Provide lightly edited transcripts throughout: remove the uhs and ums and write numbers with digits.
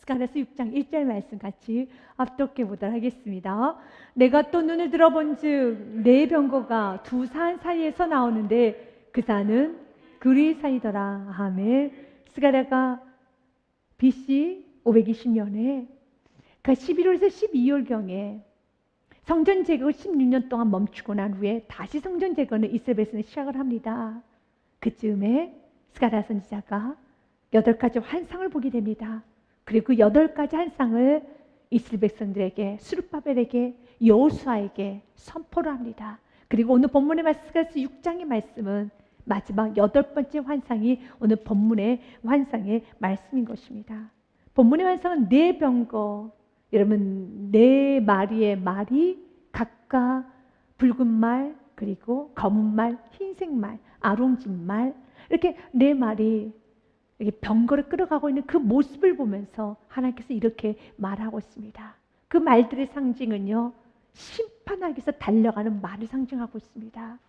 스가랴서 6장 1절 말씀 같이 합독해 보도록 하겠습니다. 내가 또 눈을 들어본즉 네 병거가 두 산 사이에서 나오는데 그 산은 그리 산이더라. 아멘. 스가랴가 BC 520년에 그 11월에서 12월경에 성전 제거가 16년 동안 멈추고 난 후에 다시 성전 제거는 이스라엘에서 시작을 합니다. 그쯤에 스가랴 선지자가 8가지 환상을 보게 됩니다. 그리고 그 8가지 환상을 이스라엘 백성들에게, 스룹바벨에게, 여호수아에게 선포를 합니다. 그리고 오늘 본문의 말씀 스가랴서 6장의 말씀은 마지막 8번째 환상이 오늘 본문의 환상의 말씀인 것입니다. 본문의 환상은 네 병거, 여러분 네 마리의 말이 각각 붉은 말, 그리고 검은 말, 흰색 말, 아롱진 말, 이렇게 네 말이 이렇게 병거를 끌어가고 있는 그 모습을 보면서 하나님께서 이렇게 말하고 있습니다. 그 말들의 상징은요, 심판하기 위해서 달려가는 말을 상징하고 있습니다.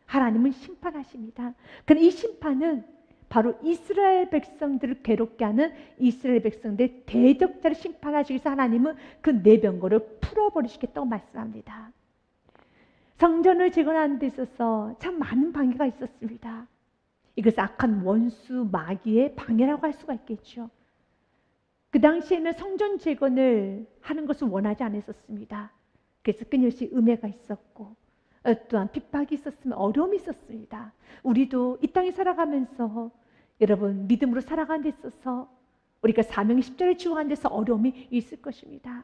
하나님은 심판하십니다. 그럼 이 심판은 바로 이스라엘 백성들을 괴롭게 하는 이스라엘 백성들의 대적자를 심판하시기 위해서 하나님은 그 네 병거를 풀어버리시겠다고 말씀합니다. 성전을 재건하는 데 있어서 참 많은 방해가 있었습니다. 이것은 악한 원수 마귀의 방해라고 할 수가 있겠죠. 그 당시에는 성전 재건을 하는 것을 원하지 않았었습니다. 그래서 끊임없이 음해가 있었고 또한 핍박이 있었으면 어려움이 있었습니다. 우리도 이 땅에 살아가면서 여러분 믿음으로 살아가는 데 있어서 우리가 사명의 십자를 지고 가는 데서 어려움이 있을 것입니다.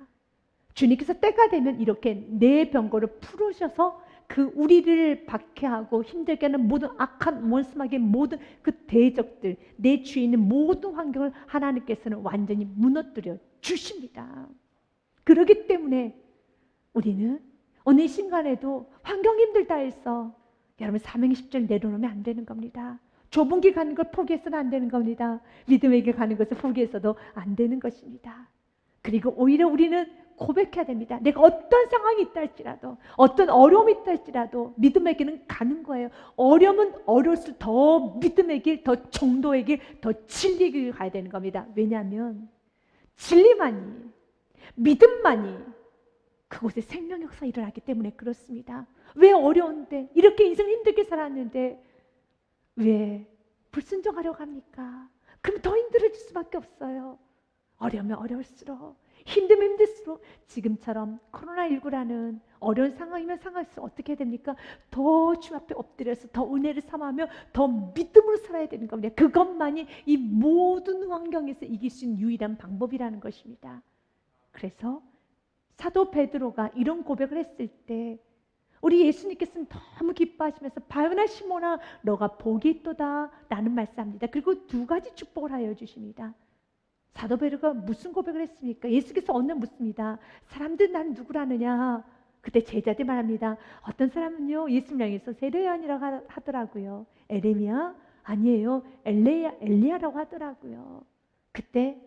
주님께서 때가 되면 이렇게 내 병거를 풀으셔서 그 우리를 박해하고 힘들게 하는 모든 악한 원수마귀의 모든 그 대적들, 내 주위에 있는 모든 환경을 하나님께서는 완전히 무너뜨려 주십니다. 그렇기 때문에 우리는 오늘 이 순간에도 환경이 힘들다 해서 여러분 사명의 십자를 내려놓으면 안 되는 겁니다. 좁은 길 가는 걸 포기해서는 안 되는 겁니다. 믿음의 길 가는 것을 포기해서도 안 되는 것입니다. 그리고 오히려 우리는 고백해야 됩니다. 내가 어떤 상황이 있다 할지라도, 어떤 어려움이 있다 할지라도 믿음의 길은 가는 거예요. 어려움은 어려울수록 더 믿음의 길, 더 정도의 길, 더 진리의 길을 가야 되는 겁니다. 왜냐하면 진리만이, 믿음만이 그곳에 생명 역사가 일어나기 때문에 그렇습니다. 왜 어려운데, 이렇게 인생을 힘들게 살았는데 왜 불순종하려고 합니까? 그럼 더 힘들어질 수밖에 없어요. 어려우면 어려울수록, 힘들면 힘들수록 지금처럼 코로나19라는 어려운 상황이면 상황일수록 어떻게 됩니까? 더 주 앞에 엎드려서 더 은혜를 삼하며 더 믿음으로 살아야 되는 겁니다. 그것만이 이 모든 환경에서 이길 수 있는 유일한 방법이라는 것입니다. 그래서 사도 베드로가 이런 고백을 했을 때 우리 예수님께서는 너무 기뻐하시면서 바요나 시몬아 너가 복이 있도다 라는 말씀합니다. 그리고 두 가지 축복을 하여 주십니다. 사도 베드로가 무슨 고백을 했습니까? 예수께서 어느 날 묻습니다. 사람들 난 누구라느냐? 그때 제자들 말합니다. 어떤 사람은요 예수님 향해서 세례요한이라고 하더라고요. 에레미야? 아니에요. 엘리야라고 하더라고요. 그때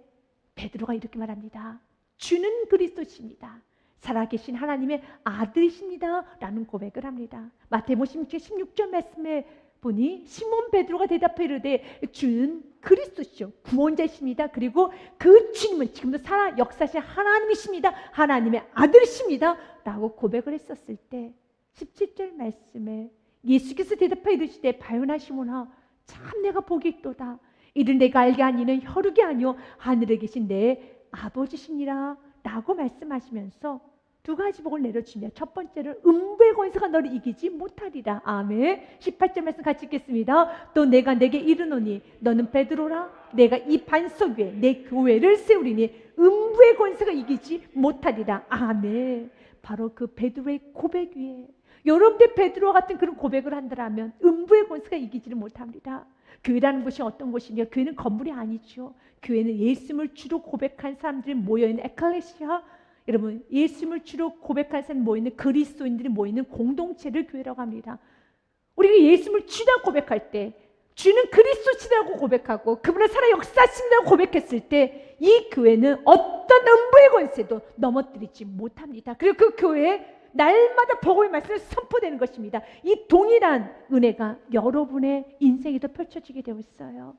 베드로가 이렇게 말합니다. 주는 그리스도십니다. 살아계신 하나님의 아들이십니다 라는 고백을 합니다. 마태복음 16절 말씀에 보니 시몬 베드로가 대답해 이르되 주는 그리스도시요 구원자이십니다. 그리고 그 주님은 지금도 살아 역사하신 하나님이십니다. 하나님의 아들이십니다 라고 고백을 했었을 때 17절 말씀에 예수께서 대답하여 이르시되 바요나 시몬아 참 내가 복이 있도다. 이를 내가 알게 한 이는 혈육이 아니요 하늘에 계신 내 아버지시니라 라고 말씀하시면서 두 가지 복을 내려주며 첫 번째는 음부의 권세가 너를 이기지 못하리라. 아멘. 18절 말씀 같이 읽겠습니다. 또 내가 내게 이르노니 너는 베드로라. 내가 이 반석 위에 내 교회를 세우리니 음부의 권세가 이기지 못하리라. 아멘. 바로 그 베드로의 고백 위에 여러분들 베드로와 같은 그런 고백을 한다면 음부의 권세가 이기지를 못합니다. 교회라는 곳이 어떤 곳이냐? 교회는 건물이 아니죠. 교회는 예수님을 주로 고백한 사람들이 모여있는 에클레시아, 여러분 예수님을 주로 고백한 사람들이 모여있는 그리스도인들이 모이는 공동체를 교회라고 합니다. 우리가 예수님을 주라고 고백할 때 주는 그리스도시라고 고백하고 그분의 살아 역사하신다고 고백했을 때 이 교회는 어떤 음부의 권세도 넘어뜨리지 못합니다. 그리고 그 교회에 날마다 복음의 말씀이 선포되는 것입니다. 이 동일한 은혜가 여러분의 인생에도 펼쳐지게 되어 있어요.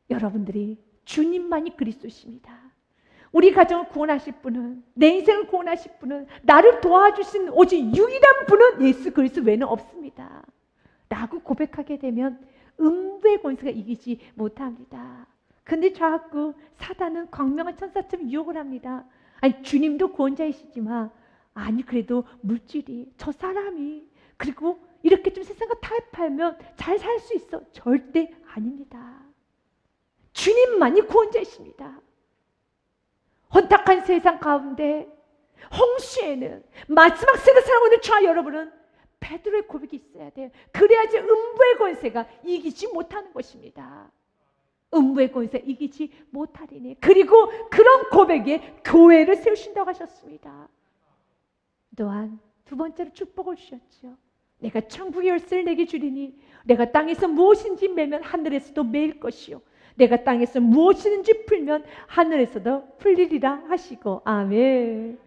여러분들이 주님만이 그리스도십니다. 우리 가정을 구원하실 분은, 내 인생을 구원하실 분은, 나를 도와주신 오직 유일한 분은 예수 그리스도 외에는 없습니다 라고 고백하게 되면 음부의 권세가 이기지 못합니다. 근데 자꾸 사단은 광명한 천사처럼 유혹을 합니다. 아니, 주님도 구원자이시지만, 아니 그래도 물질이, 저 사람이, 그리고 이렇게 좀 세상과 타협하면 잘 살 수 있어. 절대 아닙니다. 주님만이 구원자이십니다. 혼탁한 세상 가운데 홍수에는 마지막 세대 살아가고 있는 저와 여러분은 베드로의 고백이 있어야 돼요. 그래야지 음부의 권세가 이기지 못하는 것입니다. 음부의 권세 이기지 못하리니. 그리고 그런 고백에 교회를 세우신다고 하셨습니다. 또한 두 번째로 축복을 주셨죠. 내가 천국의 열쇠를 내게 주리니 내가 땅에서 무엇인지 매면 하늘에서도 매일 것이요 내가 땅에서 무엇이든지 풀면 하늘에서도 풀리리라 하시고. 아멘.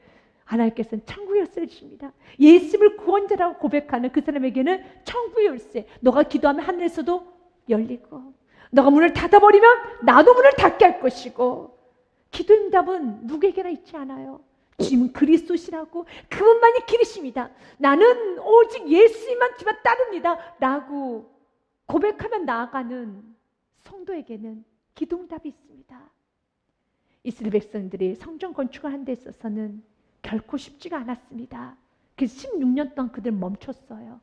하나님께서는 천국의 열쇠를 주십니다. 예수를 구원자라고 고백하는 그 사람에게는 천국의 열쇠, 너가 기도하면 하늘에서도 열리고, 너가 문을 닫아버리면 나도 문을 닫게 할 것이고, 기도 응답은 누구에게나 있지 않아요. 주님은 그리스도시라고, 그분만이 길이십니다. 나는 오직 예수님만 따릅니다 라고 고백하면 나아가는 성도에게는 기도 응답이 있습니다. 이스라엘 백성들이 성전 건축을 하는 데 있어서는 결코 쉽지가 않았습니다. 그래서 16년 동안 그들 멈췄어요.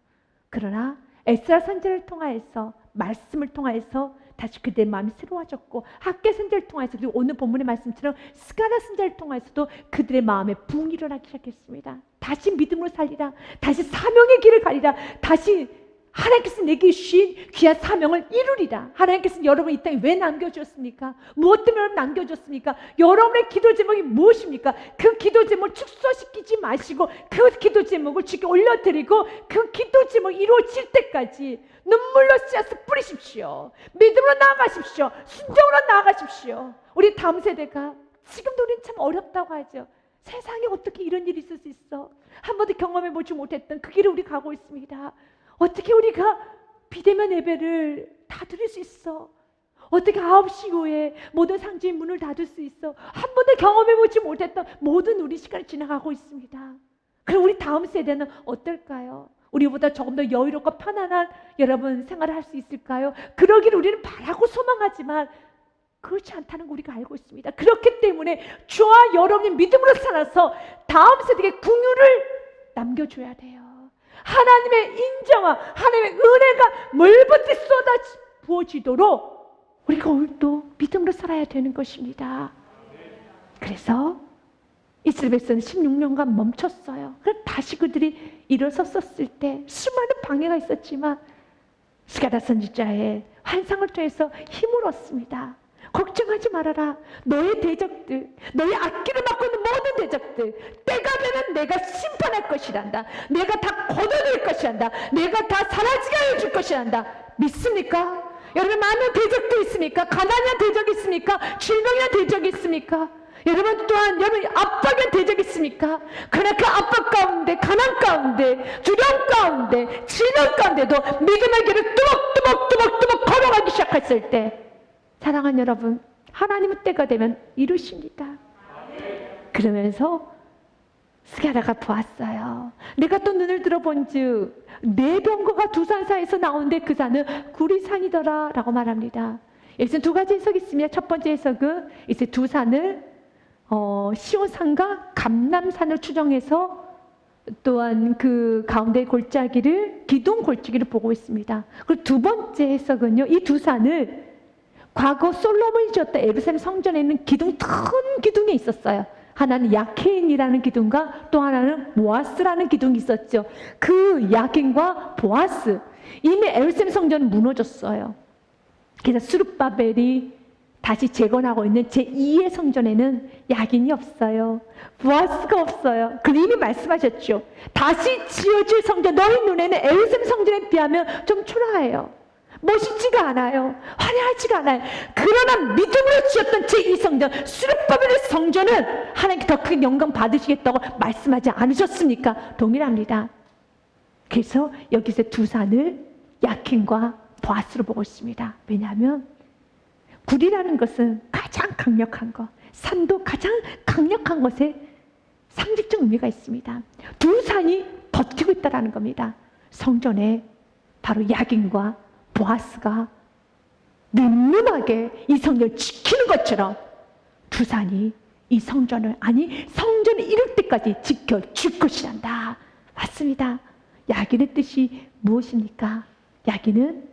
그러나 에스라 선지자를 통하여서, 말씀을 통하여서 다시 그들의 마음이 새로워졌고, 학개 선지자를 통하여서, 그리고 오늘 본문의 말씀처럼 스가랴 선지자를 통하여서도 그들의 마음에 부흥이 일어나기 시작했습니다. 다시 믿음으로 살리라, 다시 사명의 길을 가리라, 다시 하나님께서 내게 주신 귀한 사명을 이루리라. 하나님께서 여러분 이 땅에 왜 남겨주셨습니까? 무엇 때문에 여러분 남겨주셨습니까? 여러분의 기도 제목이 무엇입니까? 그 기도 제목을 축소시키지 마시고 그 기도 제목을 주께 올려드리고 그 기도 제목이 이루어질 때까지 눈물로 씨앗을 뿌리십시오. 믿음으로 나아가십시오. 순종으로 나아가십시오. 우리 다음 세대가, 지금도 우리는 참 어렵다고 하죠. 세상에 어떻게 이런 일이 있을 수 있어? 한 번도 경험해보지 못했던 그 길을 우리 가고 있습니다. 어떻게 우리가 비대면 예배를 다 드릴 수 있어? 어떻게 9시 이후에 모든 상주의 문을 닫을 수 있어? 한 번도 경험해보지 못했던 모든 우리 시간이 지나가고 있습니다. 그럼 우리 다음 세대는 어떨까요? 우리보다 조금 더 여유롭고 편안한 여러분 생활을 할 수 있을까요? 그러기를 우리는 바라고 소망하지만 그렇지 않다는 거 우리가 알고 있습니다. 그렇기 때문에 저와 여러분이 믿음으로 살아서 다음 세대에게 긍휼을 남겨줘야 돼요. 하나님의 인정과 하나님의 은혜가 물붓듯이 쏟아 부어지도록 우리가 오늘도 믿음으로 살아야 되는 것입니다. 그래서 이스라엘 백성은 16년간 멈췄어요. 다시 그들이 일어섰을 때 수많은 방해가 있었지만 스가랴 선지자의 환상을 통해서 힘을 얻습니다. 걱정하지 말아라. 너의 대적들, 너의 악기를 맡고 있는 모든 대적들, 때가 되면 내가 심판할 것이란다. 내가 다 걷어낼 것이란다. 내가 다 사라지게 해줄 것이란다. 믿습니까? 여러분, 많은 대적도 있습니까? 가난한 대적이 있습니까? 질병이나 대적이 있습니까? 여러분 또한 여러분 압박의 대적이 있습니까? 그러나 그 압박 가운데, 가난 가운데, 두려움 가운데, 질병 가운데도 믿음의 길을 뚜벅뚜벅 걸어가기 시작했을 때, 사랑하는 여러분, 하나님의 때가 되면 이루십니다. 그러면서 스가랴가 보았어요. 내가 또 눈을 들어본즉 네 병거가 두 산 사이에서 나오는데 그 산은 구리산이더라 라고 말합니다. 여기서 두 가지 해석이 있습니다. 첫 번째 해석은 이제 두 산을 시온산과 감람산을 추정해서 또한 그 가운데 골짜기를 기둥 골짜기를 보고 있습니다. 그리고 두 번째 해석은요, 이 두 산을 과거 솔로몬이 지었던 예루살렘 성전에 있는 기둥, 큰 기둥이 있었어요. 하나는 야킨이라는 기둥과 또 하나는 보아스라는 기둥이 있었죠. 그 야킨과 보아스, 이미 예루살렘 성전은 무너졌어요. 그래서 스룹바벨이 다시 재건하고 있는 제2의 성전에는 야긴이 없어요. 보아스가 없어요. 그 이미 말씀하셨죠. 다시 지어질 성전, 너희 눈에는 예루살렘 성전에 비하면 좀 초라해요. 멋있지가 않아요. 화려하지가 않아요. 그러나 믿음으로 지었던 제2성전, 스룹바벨의 성전은 하나님께 더 큰 영광 받으시겠다고 말씀하지 않으셨습니까? 동일합니다. 그래서 여기서 두 산을 야킨과 보아스로 보고 있습니다. 왜냐하면 불이라는 것은 가장 강력한 것, 산도 가장 강력한 것에 상징적 의미가 있습니다. 두 산이 버티고 있다는 겁니다. 성전에 바로 야긴과 보아스가 늠름하게 이 성전을 지키는 것처럼 두 산이 이 성전을, 아니 성전을 이룰 때까지 지켜줄 것이란다. 맞습니다. 야긴의 뜻이 무엇입니까? 야긴은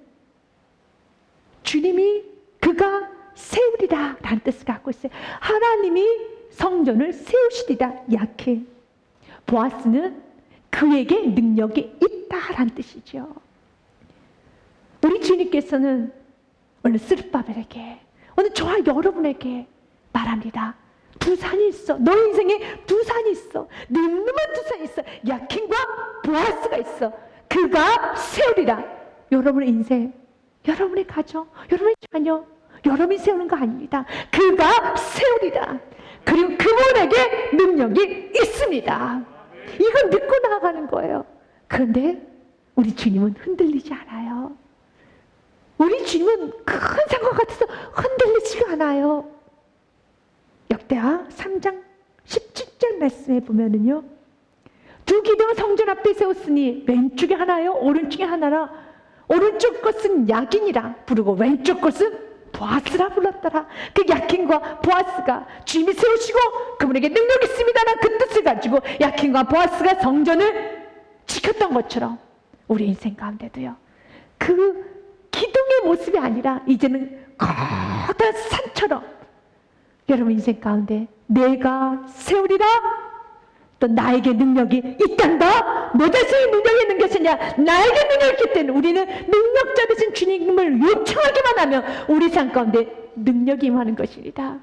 주님이 그가 세우리라 라는 뜻을 갖고 있어요. 하나님이 성전을 세우시리라. 야케. 보아스는 그에게 능력이 있다라는 뜻이죠. 우리 주님께서는 오늘 스룹바벨에게, 오늘 저와 여러분에게 말합니다. 두 산이 있어. 너 인생에 두 산이 있어. 늠름한 두 산이 있어. 야킨과 보아스가 있어. 그가 세우리라. 여러분의 인생, 여러분의 가정, 여러분의 자녀, 여러분이 세우는 거 아닙니다. 그가 세우리라. 그리고 그분에게 능력이 있습니다. 이건 믿고 나아가는 거예요. 그런데 우리 주님은 흔들리지 않아요. 우리 주님은 큰 상관 같아서 흔들리지가 않아요. 역대하 3장 17절 말씀에 보면은요, 두 기둥을 성전 앞에 세웠으니 왼쪽에 하나요, 오른쪽에 하나라. 오른쪽 것은 야긴이라 부르고 왼쪽 것은 보아스라 불렀더라. 그 야긴과 보아스가 주님이 세우시고 그분에게 능력이 있습니다라는 그 뜻을 가지고 야긴과 보아스가 성전을 지켰던 것처럼 우리 인생 가운데도요, 그 기둥의 모습이 아니라 이제는 커다란 산처럼 여러분 인생 가운데 내가 세우리라. 또 나에게 능력이 있단다. 너 자신이 능력이 있는 것이 아니라 나에게 능력이 있기 때문에 우리는 능력자 되신 주님을 요청하기만 하면 우리 삶 가운데 능력이 임하는 것입니다.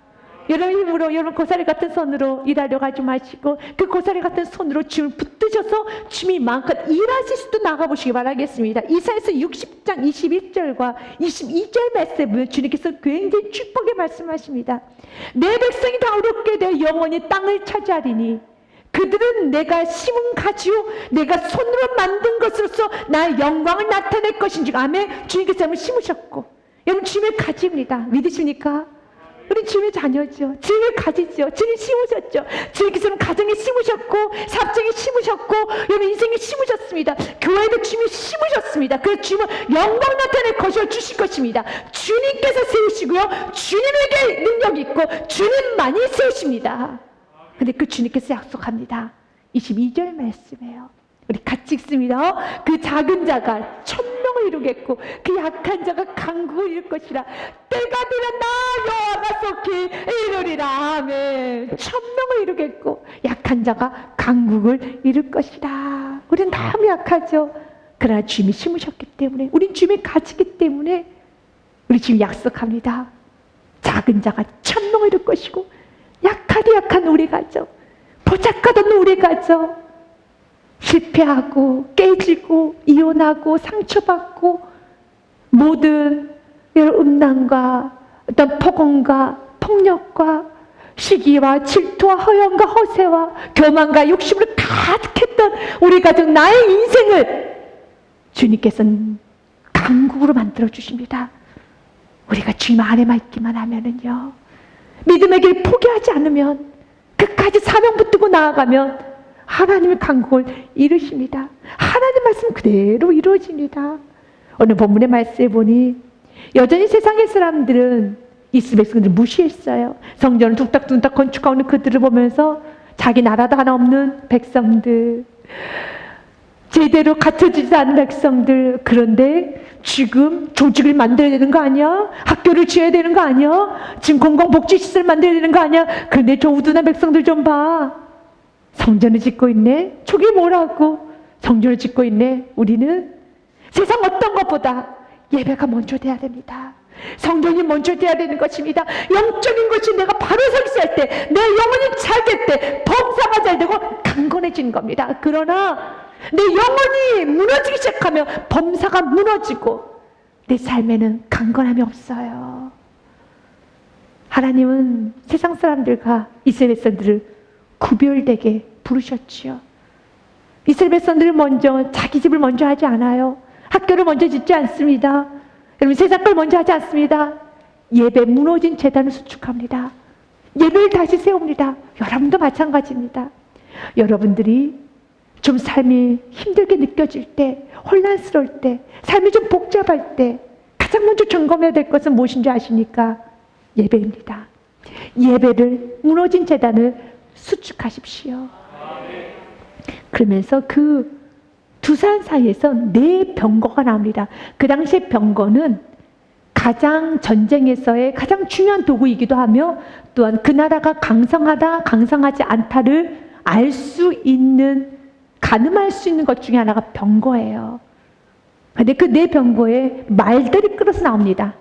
여러분 힘으로, 여러분 고사리 같은 손으로 일하려고 하지 마시고 그 고사리 같은 손으로 주님을 붙드셔서 주님이 마음껏 일하실 수도 나가보시기 바라겠습니다. 이사야서 60장 21절과 22절 말씀에 보면 주님께서 굉장히 축복의 말씀하십니다. 내 백성이 다 어렵게 되어 영원히 땅을 차지하리니 그들은 내가 심은 가지요 내가 손으로 만든 것으로서 나의 영광을 나타낼 것인지. 아멘. 주님께서 여러분 심으셨고 여러분 주님의 가지입니다. 믿으십니까? 우리 주님의 자녀죠. 주님의 가지죠. 주님 심으셨죠. 주님께서는 가정에 심으셨고 사업장에 심으셨고 여러분 인생에 심으셨습니다. 교회도 주님이 심으셨습니다. 그래서 주님은 영광 나타낼 것을 주실 것입니다. 주님께서 세우시고요, 주님에게 능력이 있고 주님만이 세우십니다. 근데 그 주님께서 약속합니다. 22절 말씀이에요. 우리 같이 읽습니다. 그 작은 자가 천명을 이루겠고 그 약한 자가 강국을 이룰 것이라. 때가 되면 나 여호와가 속히 이루리라. 아멘. 천명을 이루겠고 약한 자가 강국을 이룰 것이라. 우리는 너무 약하죠. 그러나 주님이 심으셨기 때문에, 우린 주님의 가지기 때문에 우리 주님이 약속합니다. 작은 자가 천명을 이룰 것이고 약하디 약한 우리 가정, 보잘것없는 우리 가정, 실패하고 깨지고 이혼하고 상처받고 모든 음란과 어떤 폭언과 폭력과 시기와 질투와 허영과 허세와 교만과 욕심으로 가득했던 우리 가정, 나의 인생을 주님께서는 강국으로 만들어 주십니다. 우리가 주님 안에만 있기만 하면은요, 믿음의 길 포기하지 않으면, 끝까지 사명 붙들고 나아가면 하나님의 강국을 이루십니다. 하나님 말씀 그대로 이루어집니다. 오늘 본문의 말씀에 보니 여전히 세상의 사람들은 이스라엘 백성들을 무시했어요. 성전을 뚝딱뚝딱 건축하고 있는 그들을 보면서 자기 나라도 하나 없는 백성들, 제대로 갖춰지지 않은 백성들, 그런데 지금 조직을 만들어야 되는 거 아니야? 학교를 지어야 되는 거 아니야? 지금 공공복지시설 만들어야 되는 거 아니야? 그런데 저 우둔한 백성들 좀 봐. 성전을 짓고 있네? 저게 뭐라고? 성전을 짓고 있네? 우리는 세상 어떤 것보다 예배가 먼저 돼야 됩니다. 성전이 먼저 돼야 되는 것입니다. 영적인 것이 내가 바로 서 있을 때, 내 영혼이 잘 될 때 범사가 잘 되고 강건해지는 겁니다. 그러나 내 영혼이 무너지기 시작하면 범사가 무너지고 내 삶에는 강건함이 없어요. 하나님은 세상 사람들과 이스라엘 백성들을 구별되게 부르셨지요. 이스라엘 백성들은 먼저 자기 집을 먼저 하지 않아요. 학교를 먼저 짓지 않습니다. 여러분 세상 걸 먼저 하지 않습니다. 예배 무너진 제단을 수축합니다. 예배를 다시 세웁니다. 여러분도 마찬가지입니다. 여러분들이 좀 삶이 힘들게 느껴질 때, 혼란스러울 때, 삶이 좀 복잡할 때 가장 먼저 점검해야 될 것은 무엇인지 아십니까? 예배입니다. 예배를, 무너진 제단을 수축하십시오. 그러면서 그 두 산 사이에서 네 병거가 나옵니다. 그 당시에 병거는 가장 전쟁에서의 가장 중요한 도구이기도 하며, 또한 그 나라가 강성하다, 강성하지 않다를 알 수 있는, 가늠할 수 있는 것 중에 하나가 병거예요. 근데 그 네 병거에 말들이 끌어서 나옵니다.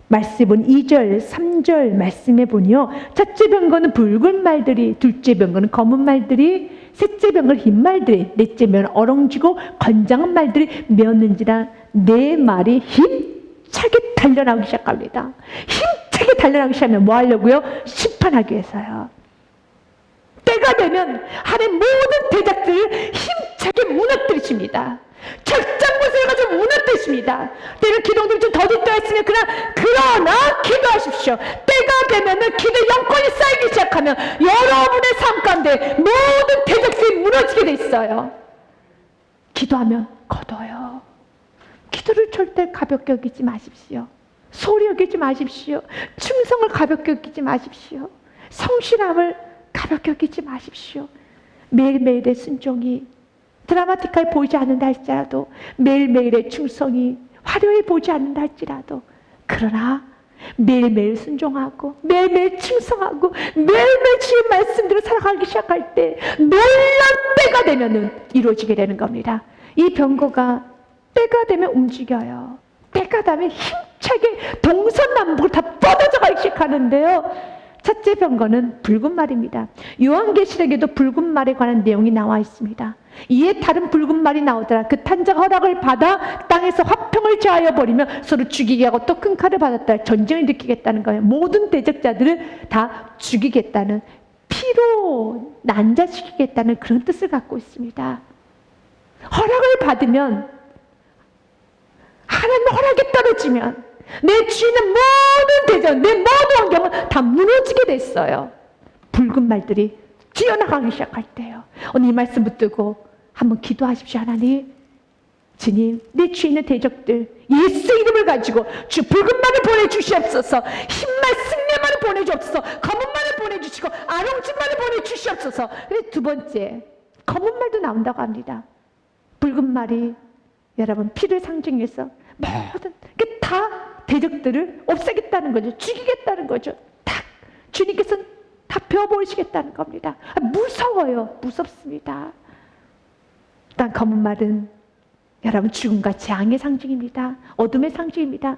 말씀해 본 2절, 3절 말씀해 보니요. 첫째 병거는 붉은 말들이, 둘째 병거는 검은 말들이, 셋째 병거는 흰 말들이, 넷째 병거는 어렁지고 건장한 말들이 메었는지라 네 말이 힘차게 달려나오기 시작합니다. 힘차게 달려나오기 시작하면 뭐 하려고요? 심판하기 위해서요. 때가 되면 하나님 모든 대적들을 힘차게 무너뜨리십니다. 절장못을 가지고 무너뜨리십니다. 때를 기도들이 좀 더딘다 했으면 그러나 기도하십시오. 때가 되면은 기도 영권이 쌓이기 시작하면 여러분의 삶 가운데 모든 대적들이 무너지게 돼 있어요. 기도하면 거둬요. 기도를 절대 가볍게 여기지 마십시오. 소리 여기지 마십시오. 충성을 가볍게 여기지 마십시오. 성실함을 가볍게 여기지 마십시오. 매일매일의 순종이 드라마틱하게 보이지 않는다 할지라도, 매일매일의 충성이 화려해 보이지 않는다 할지라도, 그러나 매일매일 순종하고 매일매일 충성하고 매일매일 주의 말씀대로 살아가기 시작할 때 놀라운 때가 되면 이루어지게 되는 겁니다. 이 병거가 때가 되면 움직여요. 때가 되면 힘차게 동서남북을 다 뻗어져 가기 시작하는데요. 첫째 병거는 붉은 말입니다. 요한계시록에도 붉은 말에 관한 내용이 나와 있습니다. 이에 다른 붉은 말이 나오더라. 그 탄자가 허락을 받아 땅에서 화평을 제하여 버리며 서로 죽이게 하고 또 큰 칼을 받았다. 전쟁을 일으키겠다는 거예요. 모든 대적자들을 다 죽이겠다는, 피로 난자시키겠다는 그런 뜻을 갖고 있습니다. 허락을 받으면, 하나님 허락이 떨어지면 내 주인은 모든 대전, 내 모든 환경은 다 무너지게 됐어요. 붉은 말들이 뛰어나가기 시작할 때요. 오늘 이 말씀 붙들고 한번 기도하십시오. 하나님, 주님, 내 주인의 대적들 예수 이름을 가지고 주 붉은 말을 보내주시옵소서. 흰말 승리만을 보내주옵소서. 검은 말을 보내주시고 아롱진 말을 보내주시옵소서. 두 번째, 검은 말도 나온다고 합니다. 붉은 말이 여러분 피를 상징해서 모든 다 대적들을 없애겠다는 거죠. 죽이겠다는 거죠. 딱 주님께서는 다 베어버리시겠다는 겁니다. 무서워요. 무섭습니다. 딱 검은 말은 여러분 죽음과 재앙의 상징입니다. 어둠의 상징입니다.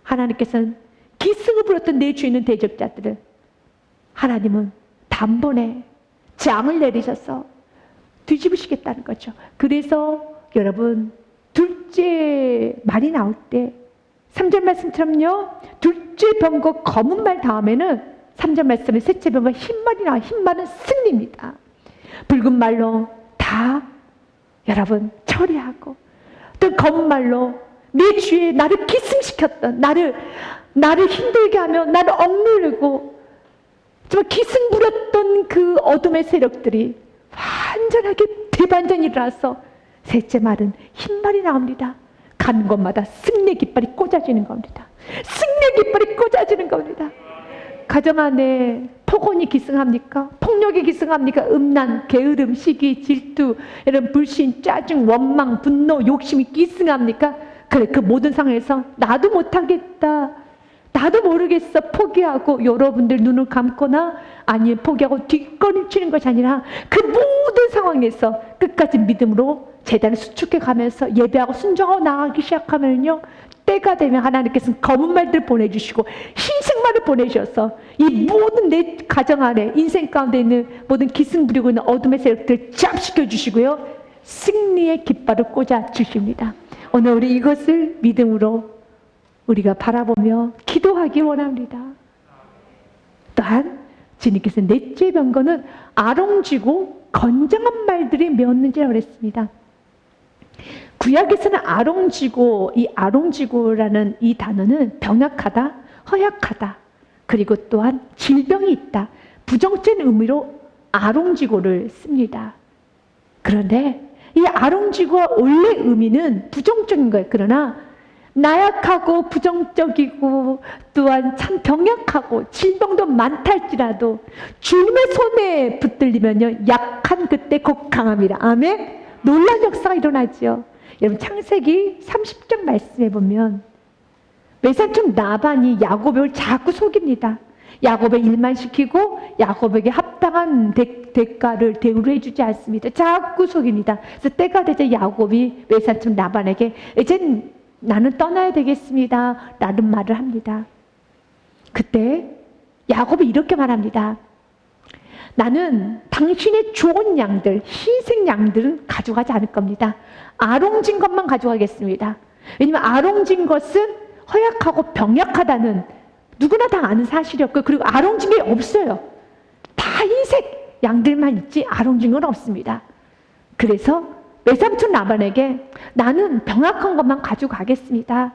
하나님께서는 기승을 부렸던 내 주인은 대적자들을 하나님은 단번에 재앙을 내리셔서 뒤집으시겠다는 거죠. 그래서 여러분 둘째 말이 나올 때 3절 말씀처럼요. 둘째 병거 검은 말 다음에는 3절 말씀에 셋째 병거 흰 말이 나와요. 흰 말은 승리입니다. 붉은 말로 다 여러분 처리하고, 또 검은 말로 내 주에 나를 기승시켰던, 나를 힘들게 하며 나를 억누르고 정말 기승 부렸던 그 어둠의 세력들이 완전하게 대반전이 일어나서 셋째 말은 흰 말이 나옵니다. 가는 곳마다 승리의 깃발이 꽂아지는 겁니다. 승리의 깃발이 꽂아지는 겁니다. 가정 안에 폭언이 기승합니까? 폭력이 기승합니까? 음란, 게으름, 시기, 질투, 이런 불신, 짜증, 원망, 분노, 욕심이 기승합니까? 그래, 그 모든 상황에서 나도 못하겠다, 나도 모르겠어 포기하고 여러분들 눈을 감거나 아니면 포기하고 뒷걸음 치는 것이 아니라 그 모든 상황에서 끝까지 믿음으로 제단을 수축해 가면서 예배하고 순종하고 나가기 시작하면요, 때가 되면 하나님께서는 검은 말들 보내주시고 흰색 말을 보내셔서 이 모든 내 가정 안에 인생 가운데 있는 모든 기승 부리고 있는 어둠의 세력들을 잡시켜 주시고요, 승리의 깃발을 꽂아 주십니다. 오늘 우리 이것을 믿음으로 우리가 바라보며 기도하기 원합니다. 또한 주님께서 넷째 병거는 아롱지고 건장한 말들이 메었는지라고 그랬습니다. 구약에서는 아롱지고, 이 아롱지고라는 이 단어는 병약하다, 허약하다. 그리고 또한 질병이 있다. 부정적인 의미로 아롱지고를 씁니다. 그런데 이 아롱지고의 원래 의미는 부정적인 거예요. 그러나 나약하고 부정적이고 또한 참 병약하고 질병도 많다 할지라도 주님의 손에 붙들리면요, 약한 그때 곧 강합니다. 아멘. 놀라운 역사가 일어나죠. 여러분, 창세기 30장 말씀해 보면 외삼촌 라반이 야곱을 자꾸 속입니다. 야곱의 일만 시키고 야곱에게 합당한 대우를 해주지 않습니다. 자꾸 속입니다. 그래서 때가 되자 야곱이 외삼촌 라반에게 이젠 나는 떠나야 되겠습니다 라는 말을 합니다. 그때 야곱이 이렇게 말합니다. 나는 당신의 좋은 양들, 희생 양들은 가져가지 않을 겁니다. 아롱진 것만 가져가겠습니다. 왜냐하면 아롱진 것은 허약하고 병약하다는 누구나 다 아는 사실이었고, 그리고 아롱진 게 없어요. 다 흰색 양들만 있지 아롱진 건 없습니다. 그래서 외삼촌 라반에게 나는 병약한 것만 가져가겠습니다.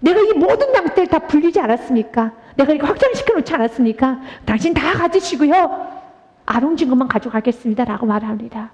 내가 이 모든 양떼를 다 불리지 않았습니까? 내가 이거 확장시켜 놓지 않았습니까? 당신 다 가지시고요, 아롱진 것만 가져가겠습니다 라고 말합니다.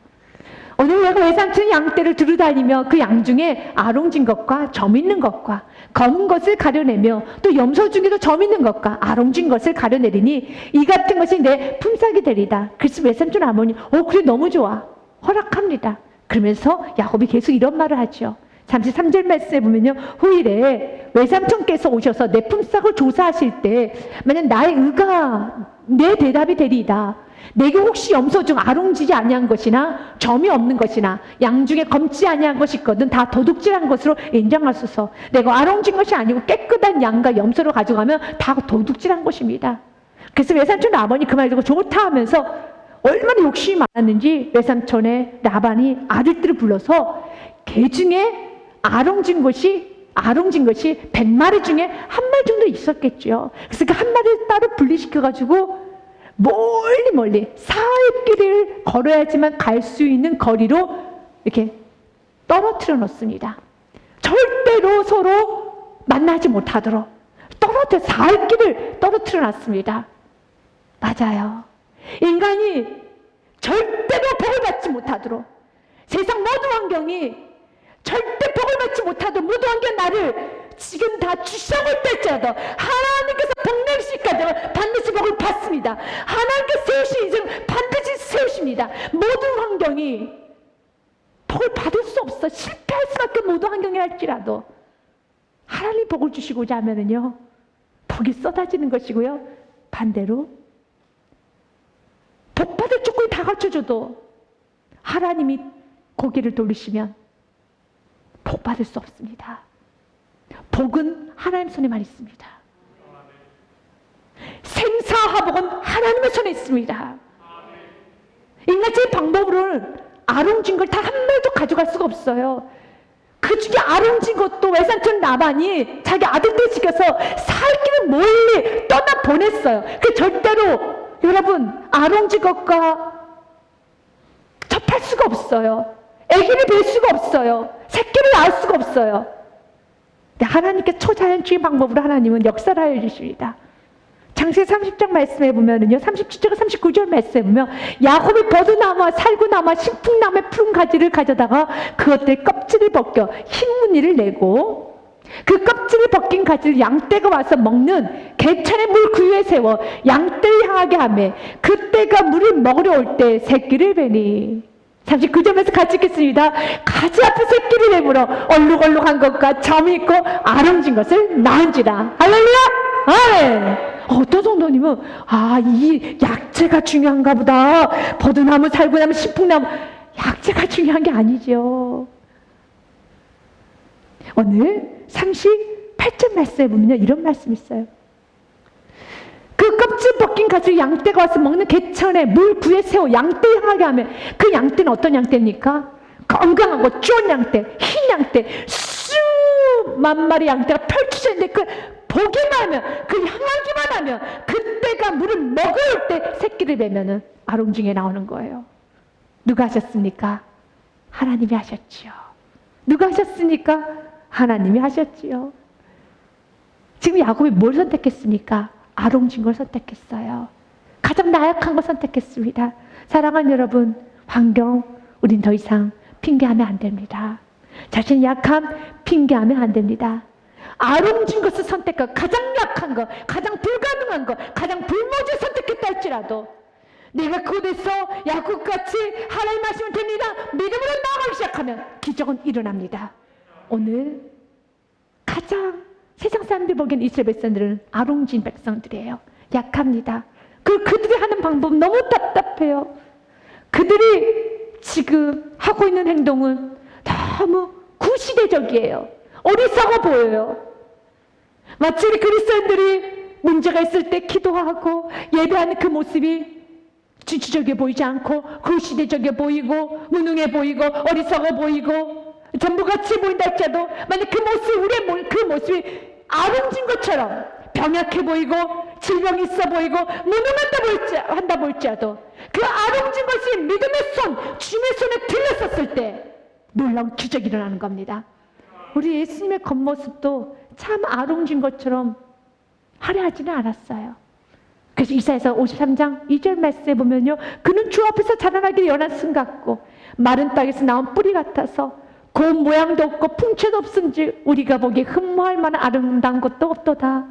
오늘 내가 외삼촌 양떼를 두루다니며 그 양 중에 아롱진 것과 점 있는 것과 검은 것을 가려내며 또 염소 중에도 점 있는 것과 아롱진 것을 가려내리니 이 같은 것이 내 품삯이 되리다. 그래서 외삼촌 아버님 그래 너무 좋아, 허락합니다. 그러면서 야곱이 계속 이런 말을 하죠. 33절 말씀에 보면요, 후일에 외삼촌께서 오셔서 내 품삯을 조사하실 때 만약 나의 의가 내 대답이 되리이다. 내게 혹시 염소 중 아롱지지 아니한 것이나 점이 없는 것이나 양 중에 검지 아니한 것이 있거든 다 도둑질한 것으로 인정하소서. 내가 아롱진 것이 아니고 깨끗한 양과 염소를 가져가면 다 도둑질한 것입니다. 그래서 외삼촌 라반이 그 말 듣고 좋다 하면서 얼마나 욕심이 많았는지 외삼촌의 라반이 아들들을 불러서 개 중에 아롱진 것이 100마리 중에 한 마리 정도 있었겠죠. 그래서 그 한 마리를 따로 분리시켜가지고 멀리 사흘 길을 걸어야지만 갈 수 있는 거리로 이렇게 떨어뜨려 놓습니다. 절대로 서로 만나지 못하도록 사흘 길을 떨어뜨려 놨습니다. 맞아요. 인간이 절대로 복을 받지 못하도록, 세상 모든 환경이 절대 복을 받지 못하도록 모든 환경 나를 지금 다 주셔볼 때짜도 하나님께서 복내시까지 반드시 복을 받습니다. 하나님께서 세우신 인생 반드시 세우십니다. 모든 환경이 복을 받을 수 없어. 실패할 수밖에 모든 환경이랄지라도 하나님 복을 주시고자 하면은요, 복이 쏟아지는 것이고요, 반대로 복받을 조건이 다 갖춰줘도 하나님이 고개를 돌리시면 복받을 수 없습니다. 복은 하나님 손에만 있습니다. 생사화복은 하나님의 손에 있습니다. 인간적인 방법으로는 아롱진 걸 다 한 마리도 가져갈 수가 없어요. 그 중에 아롱진 것도 외삼촌 라반이 자기 아들들 시켜서 살길을 멀리 떠나 보냈어요. 그 절대로 여러분 아롱진 것과 접할 수가 없어요. 아기를 뵐 수가 없어요. 새끼를 낳을 수가 없어요. 근데 하나님께 초자연주의 방법으로 하나님은 역사를 알려주십니다. 창세기 30장 말씀해 보면은요, 37절 39절 말씀해 보면 야곱이 버드나무와 살구나무와 신풍나무의 푸른 가지를 가져다가 그것들 껍질을 벗겨 흰 무늬를 내고 그 껍질을 벗긴 가지를 양떼가 와서 먹는 개천의 물 구유에 세워 양떼를 향하게 하며 그때가 물을 먹으러 올 때 새끼를 베니. 39점에서 같이 읽겠습니다. 가지 앞에 새끼를 내물어 얼룩얼룩한 것과 점이 있고 아름진 것을 낳은지라. 할렐루야! 아멘! 어떤 성도님은 이 약재가 중요한가 보다. 버드나무, 살구나무, 신풍나무, 약재가 중요한 게 아니죠. 오늘 38절 말씀에 보면 이런 말씀이 있어요. 그 껍질 벗긴 가지를 양떼가 와서 먹는 개천에 물 구에 세워 양떼 향하게 하면 그 양떼는 어떤 양떼입니까? 건강하고 좋은 양떼, 흰 양떼, 수만 마리 양떼가 펼쳐져 있는데 그 보기만 하면, 그 향하기만 하면 그때가 물을 먹을 때 새끼를 베면은 아롱중에 나오는 거예요. 누가 하셨습니까? 하나님이 하셨지요. 누가 하셨습니까? 하나님이 하셨지요. 지금 야곱이 뭘 선택했습니까? 아롱진 걸 선택했어요. 가장 나약한 걸 선택했습니다. 사랑하는 여러분, 환경, 우린 더 이상 핑계하면 안 됩니다. 자신의 약함 핑계하면 안 됩니다. 아롱진 것을 선택하고 가장 약한 것, 가장 불가능한 것, 가장 불모지를 선택했다 할지라도 내가 그곳에서 야곱같이 하나님 말씀을 됩니다. 믿음으로 나아가기 시작하면 기적은 일어납니다. 오늘 가장 세상 사람들이 보기엔 이스라엘 백성들은 아롱진 백성들이에요. 약합니다. 그들이 하는 방법은 너무 답답해요. 그들이 지금 하고 있는 행동은 너무 구시대적이에요. 어리석어 보여요. 마치 우리 그리스도인들이 문제가 있을 때 기도하고 예배하는 그 모습이 진취적이어 보이지 않고 구시대적이어 보이고 무능해 보이고 어리석어 보이고 전부 같이 보인다 할지라도 만약 그 모습, 우리의 그 모습이 아름진 것처럼 병약해 보이고 질병이 있어 보이고 무능한다 볼지라도 그 아름진 것이 믿음의 손, 주님의 손에 들렸었을 때 놀라운 기적이 일어나는 겁니다. 우리 예수님의 겉모습도 참 아름진 것처럼 화려하지는 않았어요. 그래서 이사야서 53장 2절 말씀에 보면요, 그는 주 앞에서 자라나기를 연한 쓴 같고 마른 땅에서 나온 뿌리 같아서 고운 모양도 없고 풍채도 없은지 우리가 보기에 흠모할 만한 아름다운 것도 없도다.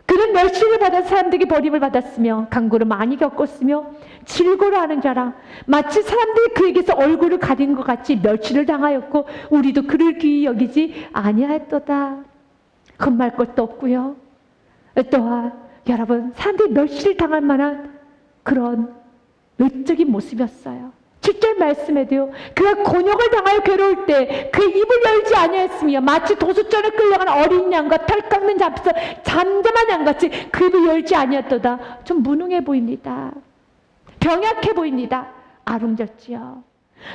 그는 멸시를 받아 사람들에게 버림을 받았으며 강구를 많이 겪었으며 질고를 하는 자라 마치 사람들이 그에게서 얼굴을 가린 것 같이 멸시를 당하였고 우리도 그를 귀히 여기지 아니하였도다. 흠말 것도 없고요. 또한 여러분, 사람들이 멸시를 당할 만한 그런 외적인 모습이었어요. 7절 말씀에도요, 그가 곤욕을 당하여 괴로울 때 그 입을 열지 아니하였으며 마치 도수전에 끌려간 어린 양과 털 깎는 잡에서 잠잠한 양같이 그 입을 열지 아니하였도다. 좀 무능해 보입니다. 병약해 보입니다. 아름졌지요.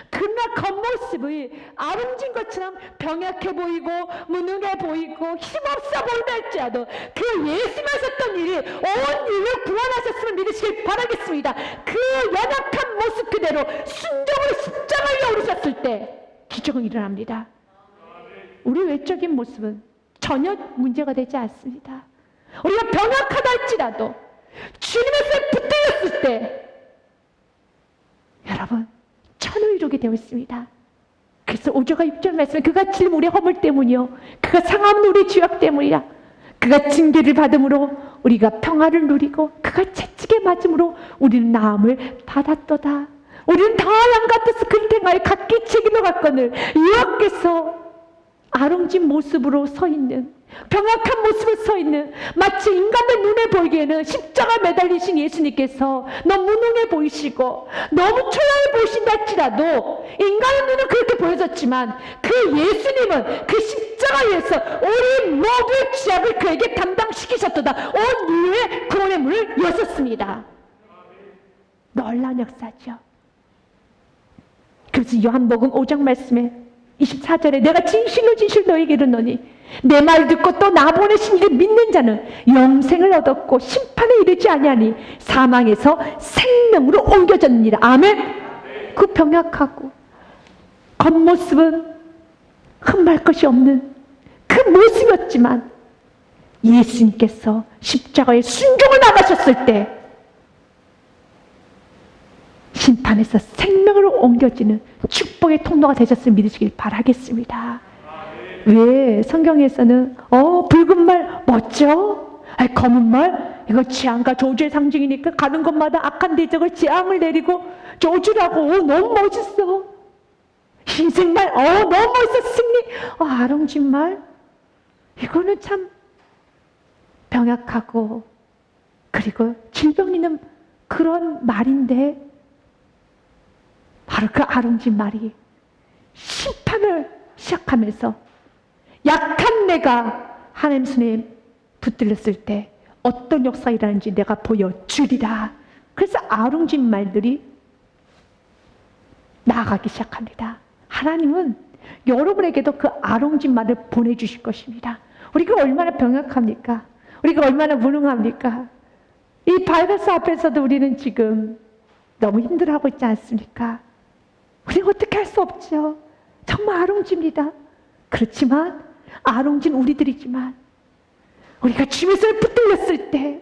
그러나 겉모습이 아름진 것처럼 병약해 보이고 무능해 보이고 힘없어 보인다 할지라도 그 예수님하셨던 일이 온 인류를 구원하셨음을 믿으시길 바라겠습니다. 그 연약한 모습 그대로 순종으로 십자가에 오르셨을 때 기적은 일어납니다. 우리 외적인 모습은 전혀 문제가 되지 않습니다. 우리가 병약하다 할지라도 주님의 손에 붙들렸을 때 여러분 천을 이루게 되어 있습니다. 그래서 5절과 6절 말씀에 그가 찔림 우리의 허물 때문이요 그가 상함은 우리의 죄악 때문이라. 그가 징계를 받음으로 우리가 평화를 누리고 그가 채찍에 맞음으로 우리는 나음을 받았도다. 우리는 다 양 같아서 그를 행하여 각기 책임을 갖거늘 여호와께서 아름진 모습으로 서 있는 병약한 모습으로 서 있는 마치 인간의 눈에 보이기에는 십자가 매달리신 예수님께서 너무 무능해 보이시고 너무 초라해 보이신다 할지라도 인간의 눈은 그렇게 보여졌지만 그 예수님은 그 십자가에서 우리 모두의 죄악을 그에게 감당시키셨도다. 온 인류의 구원의 문을 여셨습니다. 놀라운 역사죠. 그래서 요한복음 5장 말씀에 24절에 내가 진실로 너에게 이르노니 내 말 듣고 또 나 보내신 이를 믿는 자는 영생을 얻었고 심판에 이르지 아니하니 사망에서 생명으로 옮겨졌느니라. 아멘. 그 병약하고 겉모습은 흠말 것이 없는 그 모습이었지만 예수님께서 십자가에 순종을 나가셨을 때 심판에서 생명으로 옮겨지는 축복의 통로가 되셨음을 믿으시길 바라겠습니다. 왜 성경에서는 붉은 말 멋져? 검은 말 이거 재앙과 저주의 상징이니까 가는 곳마다 악한 대적을 재앙을 내리고 저주라고 너무 멋있어. 흰색 말 너무 멋있어. 승리 아름진 말 이거는 참 병약하고 그리고 질병 있는 그런 말인데 바로 그 아름진 말이 심판을 시작하면서 약한 내가 하나님 손에 붙들렸을 때 어떤 역사가 일어나는지 내가 보여주리라. 그래서 아름진 말들이 나아가기 시작합니다. 하나님은 여러분에게도 그 아름진 말을 보내주실 것입니다. 우리가 얼마나 병약합니까? 우리가 얼마나 무능합니까? 이 바이러스 앞에서도 우리는 지금 너무 힘들어하고 있지 않습니까? 우리는 어떻게 할 수 없죠. 정말 아롱집니다. 그렇지만 아롱진 우리들이지만 우리가 주에서 붙들렸을 때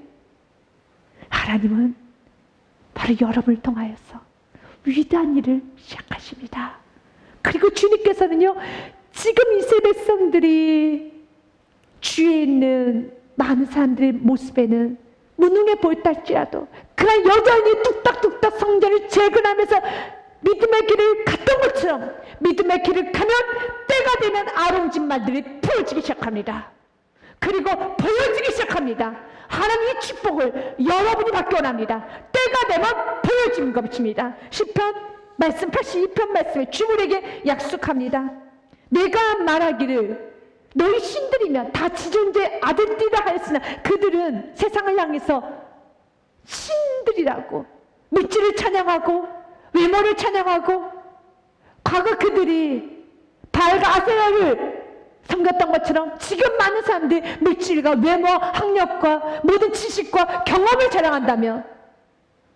하나님은 바로 여러분을 통하여서 위대한 일을 시작하십니다. 그리고 주님께서는요, 지금 이스라엘 백성들이 주위에 있는 많은 사람들의 모습에는 무능해 보였다 할지라도 그러나 여전히 뚝딱뚝딱 성전을 재건하면서 믿음의 길을 갔던 것처럼 믿음의 길을 가면 때가 되면 아름진말들이 풀어지기 시작합니다. 그리고 보여지기 시작합니다. 하나님의 축복을 여러분이 받기 원합니다. 때가 되면 보여지는 것입니다. 시편 말씀 82편 말씀에 주물에게 약속합니다. 내가 말하기를 너희 신들이면 다 지존재 아들들이라 하였으나 그들은 세상을 향해서 신들이라고 물질을 찬양하고 외모를 찬양하고 과거 그들이 바알과 아세라를 섬겼던 것처럼 지금 많은 사람들이 물질과 외모, 학력과 모든 지식과 경험을 자랑한다면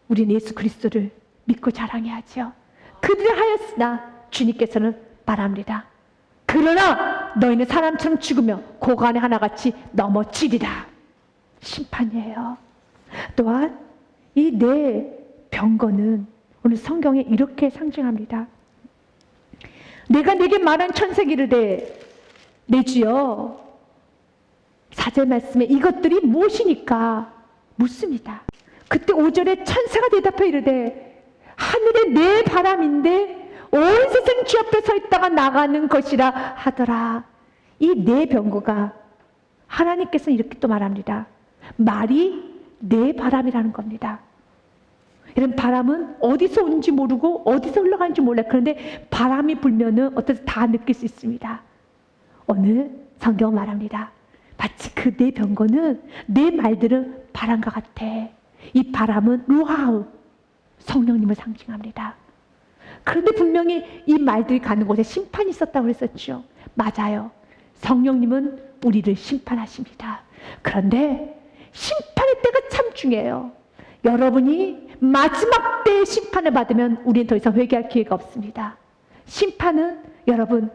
우리는 예수 그리스도를 믿고 자랑해야죠. 그들이 하였으나 주님께서는 말합니다. 그러나 너희는 사람처럼 죽으며 고관에 하나같이 넘어지리라. 심판이에요. 또한 이 내 병거는 오늘 성경에 이렇게 상징합니다. 내가 내게 말한 천사에게 이르되 내 주여, 4절 말씀에 이것들이 무엇이니까 묻습니다. 그때 5절에 천사가 대답하여 이르되 하늘의 내 바람인데 온 세상 주 앞에 서 있다가 나가는 것이라 하더라. 이 내 병거가 하나님께서 이렇게 또 말합니다. 말이 내 바람이라는 겁니다. 이런 바람은 어디서 오는지 모르고 어디서 흘러가는지 몰라요. 그런데 바람이 불면은 어떻게 다 느낄 수 있습니다. 오늘 성경 말합니다. 마치 그 내 병거는 내 말들은 바람과 같아. 이 바람은 루하우 성령님을 상징합니다. 그런데 분명히 이 말들이 가는 곳에 심판이 있었다고 했었죠. 맞아요. 성령님은 우리를 심판하십니다. 그런데 심판의 때가 참 중요해요. 여러분이 마지막 때의 심판을 받으면 우리는 더 이상 회개할 기회가 없습니다. 심판은 여러분,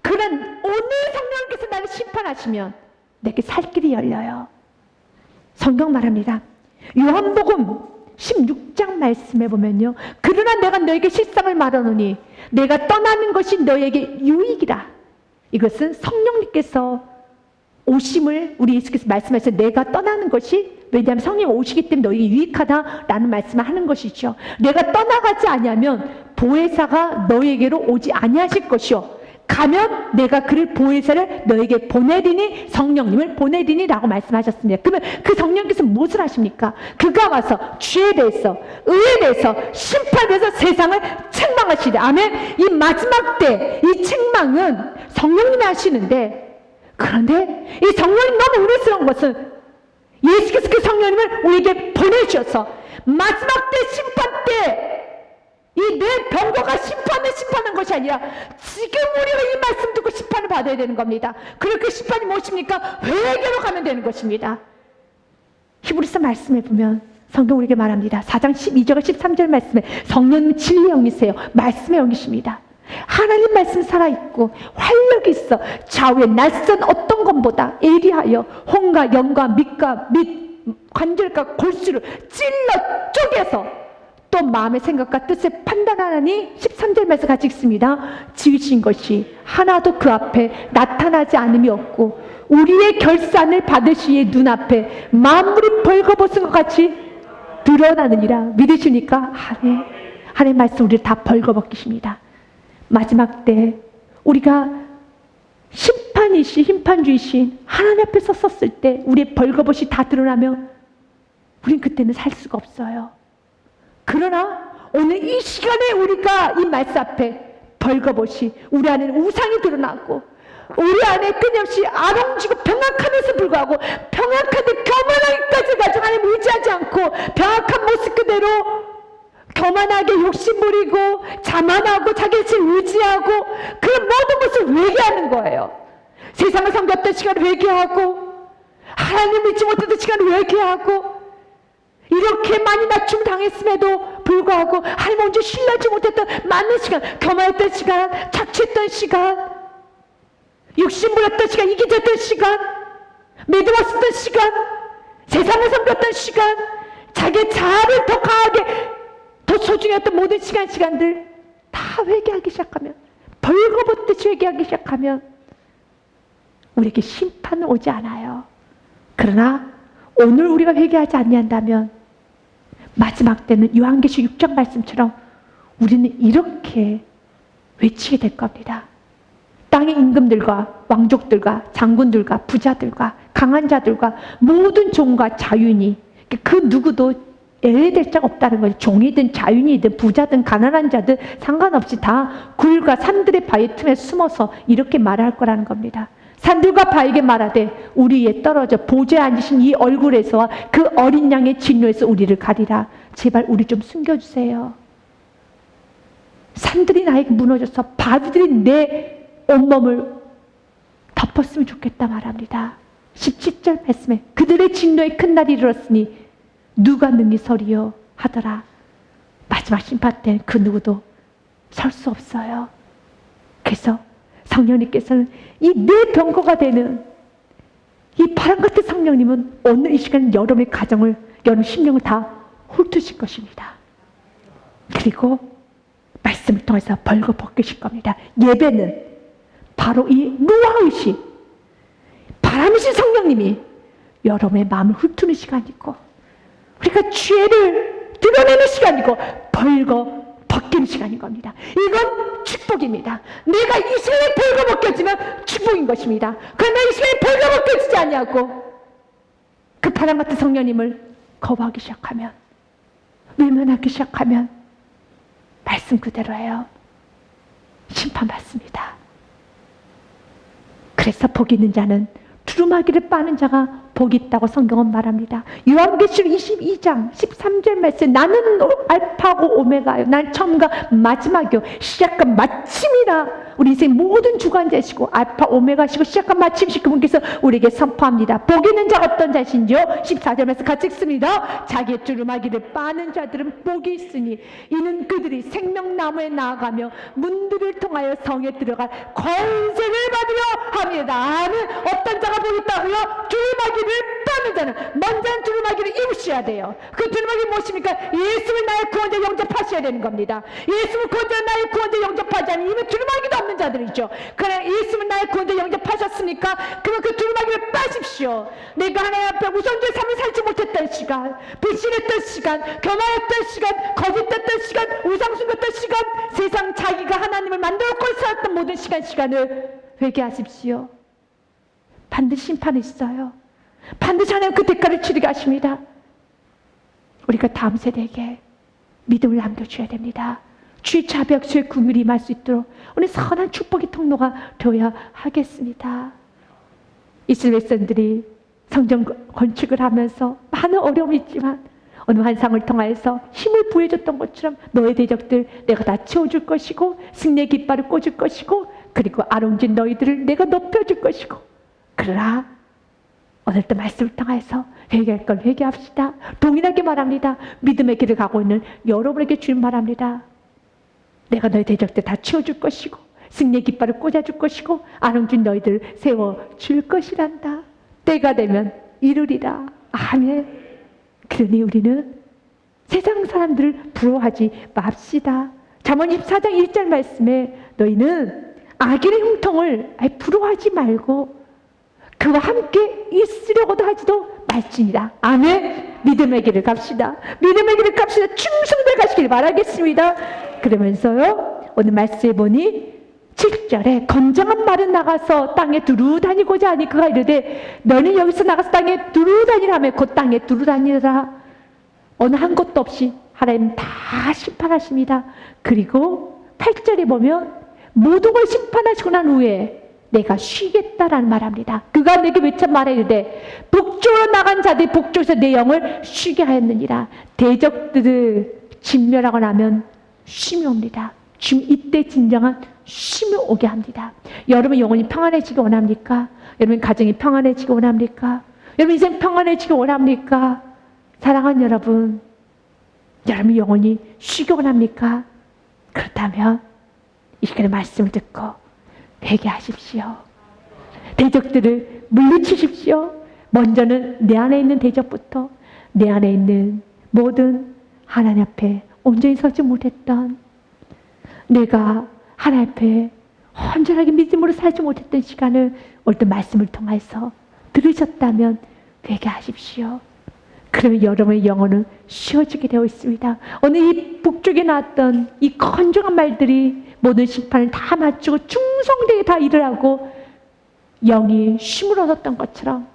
그런 오늘 성령께서 나를 심판하시면 내게 살 길이 열려요. 성경 말합니다. 요한복음 16장 말씀에 보면요, 그러나 내가 너에게 실상을 말하노니 내가 떠나는 것이 너에게 유익이라. 이것은 성령님께서 오심을 우리 예수께서 말씀하셔서 내가 떠나는 것이, 왜냐하면 성령이 오시기 때문에 너에게 유익하다라는 말씀을 하는 것이죠. 내가 떠나가지 아니하면 보혜사가 너에게로 오지 아니하실 것이요 가면 내가 그를 보혜사를 너에게 보내리니, 성령님을 보내리니 라고 말씀하셨습니다. 그러면 그 성령께서 무엇을 하십니까? 그가 와서 죄에 대해서, 의에 대해서, 심판에 대해서 세상을 책망하시리. 아멘. 이 마지막 때 이 책망은 성령님이 하시는데, 그런데 이 성령님 너무 우려스러운 것은 예수께서 그 성령님을 우리에게 보내주셔서 마지막 때 심판 때 이 내 병거가 심판한 것이 아니라 지금 우리가 이 말씀 듣고 심판을 받아야 되는 겁니다. 그리고 그 심판이 무엇입니까? 회개로 가면 되는 것입니다. 히브리서 말씀에 보면 성경 우리에게 말합니다. 4장 12절과 13절 말씀에 성령님 진리의 영이세요. 말씀의 영이십니다. 하나님 말씀 살아있고 활력이 있어 좌우에 낯선 어떤 것보다 예리하여 혼과 영과 밑과 밑 관절과 골수를 찔러 쪼개서 또 마음의 생각과 뜻을 판단하니 13절 말씀 같이 읽습니다. 지으신 것이 하나도 그 앞에 나타나지 않음이 없고 우리의 결산을 받으시의 눈앞에 만물이 벌거벗은 것 같이 드러나느니라. 믿으십니까? 하나님의 말씀 우리를 다 벌거벗기십니다. 마지막 때 우리가 심판주이신 하나님 앞에 섰을 때 우리의 벌거벗이 다 드러나면 우린 그때는 살 수가 없어요. 그러나 오늘 이 시간에 우리가 이 말씀 앞에 벌거벗이, 우리 안에는 우상이 드러나고 우리 안에 끊임없이 아롱지고 병약함에서 불구하고 병약한데 교만하기까지 가지고 하나님 의지하지 않고 병약한 모습 그대로 교만하게 욕심부리고 자만하고 자기 자신을 의지하고 그런 모든 것을 회개하는 거예요. 세상을 섬겼던 시간을 회개하고 하나님 믿지 못했던 시간을 회개하고 이렇게 많이 낮춤 당했음에도 불구하고 하나님 먼저 신뢰하지 못했던 많은 시간, 교만했던 시간, 착취했던 시간, 욕심부렸던 시간, 이기졌던 시간, 믿음없었던 시간, 세상을 섬겼던 시간, 자기의 자아를 더 강하게, 더 소중했던 모든 시간들 다 회개하기 시작하면, 벌거벗듯이 회개하기 시작하면 우리에게 심판은 오지 않아요. 그러나 오늘 우리가 회개하지 않는다면 마지막 때는 요한계시록 6장 말씀처럼 우리는 이렇게 외치게 될 겁니다. 땅의 임금들과 왕족들과 장군들과 부자들과 강한 자들과 모든 종과 자유인이, 그 누구도 예외될 자 없다는 거예요. 종이든 자유인이든 부자든 가난한 자든 상관없이 다 굴과 산들의 바위 틈에 숨어서 이렇게 말할 거라는 겁니다. 산들과 바위에게 말하되 우리 위에 떨어져 보좌에 앉으신 이 얼굴에서와 그 어린 양의 진노에서 우리를 가리라. 제발 우리 좀 숨겨주세요. 산들이 나에게 무너져서 바위들이 내 온몸을 덮었으면 좋겠다 말합니다. 17절 말씀에 그들의 진노의 큰 날이 이르렀으니 누가 능히 서리요 하더라. 마지막 심판 때는 그 누구도 설 수 없어요. 그래서 성령님께서는 이 내 병거가 되는 이 바람 같은 성령님은 오늘 이 시간 여러분의 가정을, 여러분 심령을 다 훑으실 것입니다. 그리고 말씀을 통해서 벌거벗기실 겁니다. 예배는 바로 이 루아의식, 바람이신 성령님이 여러분의 마음을 훑는 시간이고, 우리가 죄를 드러내는 시간이고, 벌거벗기는 시간인 겁니다. 이건 축복입니다. 내가 이 시간에 벌거벗겨지면 축복인 것입니다. 그러나 이 시간에 벌거벗겨지지 아니하고 그 바람 같은 성령님을 거부하기 시작하면, 외면하기 시작하면 말씀 그대로예요. 심판받습니다. 그래서 복 있는 자는 두루마기를 빠는 자가 복이 있다고 성경은 말합니다. 요한계시록 22장 13절 말씀, 나는 알파고 오메가요. 난 처음과 마지막이요. 시작과 마침이라. 우리 인생 모든 주관자시고 알파 오메가시고 시작과 마침이시 그분께서 우리에게 선포합니다. 복 있는 자가 어떤 자신지요? 14절 말씀 같이 읽습니다. 자기의 두루마기를 빠는 자들은 복이 있으니 이는 그들이 생명나무에 나아가며 문들을 통하여 성에 들어갈 권세를 받으려 합니다. 아멘. 어떤 자가 복 있다고요? 두루마기를 빠는 자는 먼저 두루마기를 입으셔야 돼요. 그 두루마기 무엇입니까? 예수를 나의 구원자 영접하셔야 되는 겁니다. 예수를 구원자 나의 구원자 영접하지 않으면 이미 두루마기도 없는 자들이죠. 그러나 예수를 나의 구원자 영접하셨습니까? 그러면 그 두루마기를 빠십시오. 내가 하나님 앞에 우선주의 삶을 살지 못했던 시간, 불신했던 시간, 교만했던 시간, 거짓됐던 시간, 우상숭배했던 시간, 세상 자기가 하나님을 만들었고 살았던 모든 시간을 회개하십시오. 반드시 심판이 있어요. 반드시 하나님 그 대가를 치르게 하십니다. 우리가 다음 세대에게 믿음을 남겨줘야 됩니다. 주의 자비와 주의 긍휼이 임할 수 있도록 오늘 선한 축복의 통로가 되어야 하겠습니다. 이스라엘 백성들이 성전 건축을 하면서 많은 어려움이 있지만 어느 환상을 통하여서 힘을 부여줬던 것처럼 너의 대적들 내가 다 채워줄 것이고 승리의 깃발을 꽂을 것이고 그리고 아롱진 너희들을 내가 높여줄 것이고, 그러나 오늘도 말씀을 통해서 회개할 걸 회개합시다. 동일하게 말합니다. 믿음의 길을 가고 있는 여러분에게 주님 말합니다. 내가 너희 대적들 다 치워줄 것이고 승리의 깃발을 꽂아줄 것이고 아름진 너희들 세워줄 것이란다. 때가 되면 이루리라. 아멘. 그러니 우리는 세상 사람들을 부러워하지 맙시다. 잠언 24장 1절 말씀에 너희는 악인의 형통을 부러워하지 말고 그와 함께 있으려고도 하지도 말지니라. 아멘. 믿음의 길을 갑시다. 믿음의 길을 갑시다. 충성되게 가시길 바라겠습니다. 그러면서요 오늘 말씀해 보니 7절에 건장한 말은 나가서 땅에 두루 다니고자 하니 그가 이르되 너는 여기서 나가서 땅에 두루 다니라며 곧 땅에 두루 다니라. 어느 한 곳도 없이 하나님 다 심판하십니다. 그리고 8절에 보면 모든 걸 심판하시고 난 후에 내가 쉬겠다라는 말합니다. 그가 내게 외쳐 말하되 북쪽으로 나간 자들이 북쪽에서 내 영을 쉬게 하였느니라. 대적들을 진멸하고 나면 쉼이 옵니다. 지금 이때 진정한 쉼이 오게 합니다. 여러분 영혼이 평안해지기 원합니까? 여러분 가정이 평안해지기 원합니까? 여러분 인생 평안해지기 원합니까? 사랑하는 여러분, 여러분 영혼이 쉬기 원합니까? 그렇다면 이 시간에 말씀을 듣고 회개하십시오. 대적들을 물리치십시오. 먼저는 내 안에 있는 대적부터 내 안에 있는 모든 하나님 앞에 온전히 서지 못했던, 내가 하나님 앞에 온전하게 믿음으로 살지 못했던 시간을 오늘 말씀을 통해서 들으셨다면 회개하십시오. 그러면 여러분의 영혼은 쉬어지게 되어 있습니다. 오늘 이 북쪽에 나왔던 이 건조한 말들이 모든 심판을 다 마치고 충성되게 다 일을 하고 영이 쉼을 얻었던 것처럼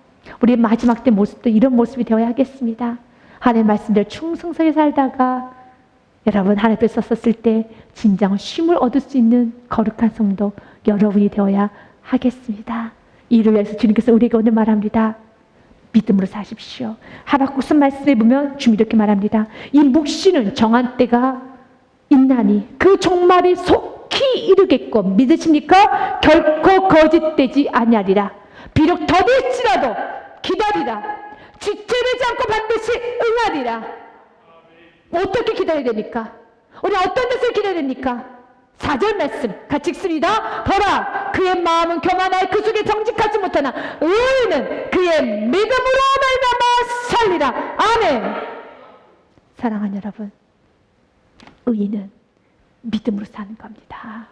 우리의 마지막 때 모습도 이런 모습이 되어야 하겠습니다. 하나님의 말씀대로 충성스럽게 살다가 여러분 하나님 앞에 섰을 때 진정 쉼을 얻을 수 있는 거룩한 성도 여러분이 되어야 하겠습니다. 이를 위해서 주님께서 우리에게 오늘 말합니다. 믿음으로 사십시오. 하박국서 말씀에 보면 주님 이렇게 말합니다. 이 묵시는 정한 때가 있나니 그 종말이 속히 이르겠고 믿으십니까? 결코 거짓되지 아니하리라. 비록 더딜지라도 기다리라. 지체되지 않고 반드시 응하리라. 어떻게 기다려야 됩니까? 우리 어떤 데서 기다려야 됩니까? 4절 말씀 같이 읽습니다. 보라, 그의 마음은 교만하여 그 속에 정직하지 못하나 의인은 그의 믿음으로 말미암아 살리라. 아멘. 사랑하는 여러분, 의인은 믿음으로 사는 겁니다.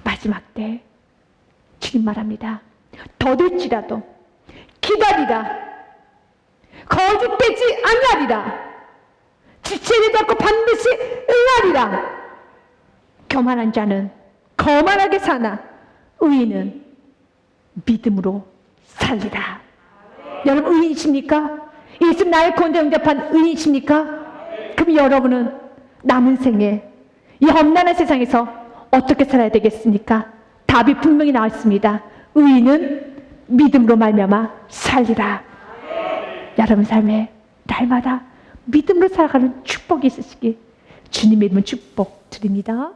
마지막 때 주님 말합니다. 더딜지라도 기다리라. 거짓되지 아니하리라. 지체되지 않고 반드시 응하리라. 교만한 자는 거만하게 사나 의인은 믿음으로 살리라. 여러분 의인이십니까? 예수 나의 구원자 영접한 의인이십니까? 그럼 여러분은 남은 생에 이 험난한 세상에서 어떻게 살아야 되겠습니까? 답이 분명히 나와 있습니다. 의인은 믿음으로 말미암아 살리라. 여러분 삶에 날마다 믿음으로 살아가는 축복이 있으시길 주님의 이름으로 축복 드립니다.